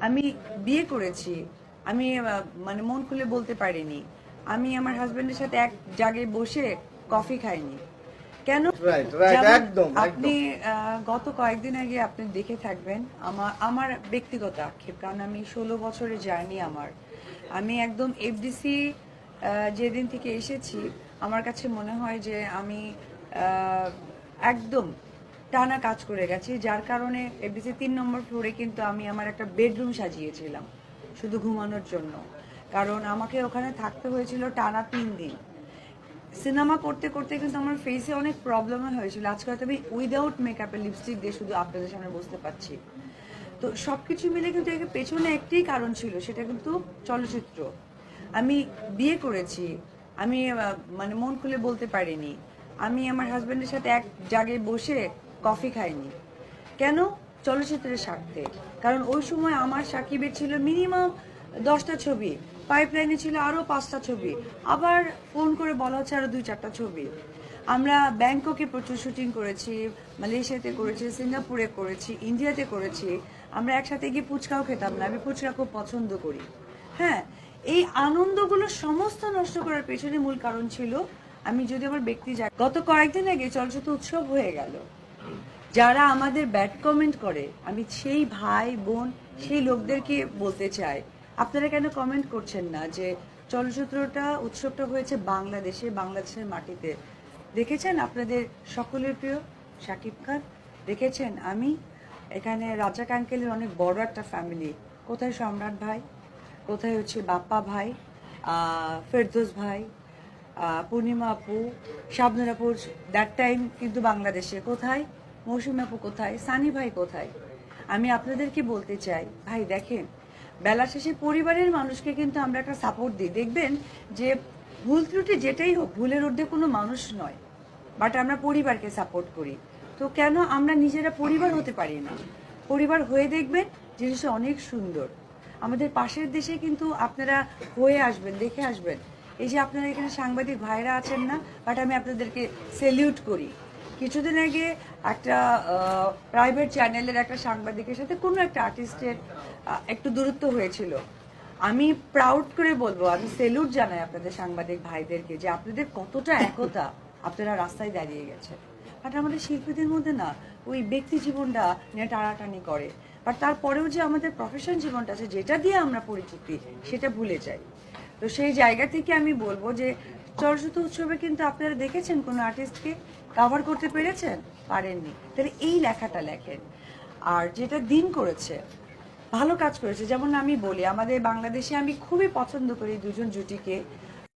আমি বিয়ে করেছি। আমি মানে মন খুলে বলতে পারিনি। আমি আমার হাজবেন্ডের সাথে এক জায়গায় বসে কফি খাইনি। কেন? রাইট রাইট, যেমন একদম আপনি একদম। গত কয়েকদিন আগে আপনি দেখে থাকবেন আমার আমার ব্যক্তিগত আক্ষেপ, কারণ আমি 16 বছরের জার্নি আমার। আমি একদম এফডিসি যেদিন থেকে এসেছি আমার কাছে মনে হয় যে আমি আহ, একদম টানা কাজ করে গেছি, যার কারণে এফডিসি 3 নম্বর ফ্লোরে কিন্তু আমি আমার একটা বেডরুম সাজিয়েছিলাম শুধু ঘুমানোর জন্য, কারণ আমাকে ওখানে থাকতে হয়েছিল টানা 3 দিন। সিনেমা করতে করতে কিন্তু আমার ফেসে অনেক প্রবলেম হয়েছিল। আজকে হয়তো আমি উইদাউট মেকআপে লিপস্টিক দিয়ে শুধু আপনাদের সামনে বসতে পারছি। তো সবকিছু মিলে কিন্তু এর পেছনে একটাই কারণ ছিল, সেটা কিন্তু চলচ্চিত্র। আমি বিয়ে করেছি। আমি মানে মন খুলে বলতে পারিনি। আমি আমার হাজবেন্ডের সাথে এক জায়গায় বসে কফি খাইনি। কেন? চলচ্চিত্রের স্বার্থে। কারণ ওই সময় আমার সাকিবের ছিল মিনিমাম 10টা ছবি, পাইপলাইনে ছিল আরো 5টা ছবি, আবার ফোন করে বলা হচ্ছে আরো 2-4টা ছবি। আমরা ব্যাংককে প্রচুর শুটিং করেছি, মালয়েশিয়াতে করেছি, সিঙ্গাপুরে করেছি, ইন্ডিয়াতে করেছি। আমরা একসাথে গিয়ে ফুচকাও খেতাম না, আমি ফুচকা খুব পছন্দ করি। হ্যাঁ, এই আনন্দগুলো সমস্ত নষ্ট করার পেছনে মূল কারণ ছিল, আমি যদি আমার ব্যক্তি যাই, গত কয়েকদিন আগে চলচ্চিত্র উৎসব হয়ে গেল। যারা আমাদের ব্যাড কমেন্ট করে, আমি সেই ভাই বোন সেই লোকদেরকে বলতে চাই, আপনারা কেন কমেন্ট করছেন না যে চলচ্চিত্রটা উৎসবটা হয়েছে বাংলাদেশে, বাংলাদেশের মাটিতে। দেখেছেন আপনাদের সকলের প্রিয় শাকিব খান, দেখেছেন আমি এখানে রাজাক আঙ্কেলের অনেক বড় একটা ফ্যামিলি। কোথায় সম্রাট ভাই, কোথায় হচ্ছে বাপ্পা ভাই, ফেরদৌস ভাই, পূর্ণিমা আপু, শাবনুর আপু, দ্যাট টাইম কিন্তু বাংলাদেশে কোথায়, মৌসুমী আপু কোথায়, সানি ভাই কোথায়। আমি আপনাদেরকে বলতে চাই ভাই, দেখেন বেলা শেষে পরিবারের মানুষকে কিন্তু আমরা একটা সাপোর্ট দিই। দেখবেন যে ভুল ত্রুটি যেটাই হোক, ভুলের ঊর্ধ্বে কোনো মানুষ নয়, বাট আমরা পরিবারকে সাপোর্ট করি। তো কেন আমরা নিজেরা পরিবার হতে পারি না? পরিবার হয়ে দেখবেন জিনিসটা অনেক সুন্দর। আমাদের পাশের দেশে কিন্তু আপনারা হয়ে আসবেন, দেখে আসবেন। এই যে আপনারা এখানে সাংবাদিক ভাইরা আছেন না, বাট আমি আপনাদেরকে সেলিউট করি। কিছুদিন আগে একটা প্রাইভেট চ্যানেলের একটা সাংবাদিকের সাথে কোনো একটা আর্টিস্টের একটু দূরত্ব হয়েছিল। আমি প্রাউড করে বলবো, আমি সেলুট জানাই আপনাদের সাংবাদিক ভাইদেরকে, যে আপনাদের কতটা একতা, আপনারা রাস্তায় দাঁড়িয়ে গেছেন। বাট আমাদের শিল্পীদের মধ্যে না ওই ব্যক্তি জীবনটা নিয়ে টানাটানি করে, বাট তারপরেও যে আমাদের প্রফেশন জীবনটা আছে, যেটা দিয়ে আমরা পরিচিতি, সেটা ভুলে যাই। তো সেই জায়গা থেকে আমি বলবো যে চলচ্চিত্র উৎসবে কিন্তু আপনারা দেখেছেন কোনো আর্টিস্টকে কভার করতে পেরেছেন? পারেননি। তাহলে এই লেখাটা লেখেন। আর যেটা দিন করেছে, ভালো কাজ করেছে, যেমন আমি বলি আমাদের বাংলাদেশে আমি খুবই পছন্দ করি দুজন জুটিকে,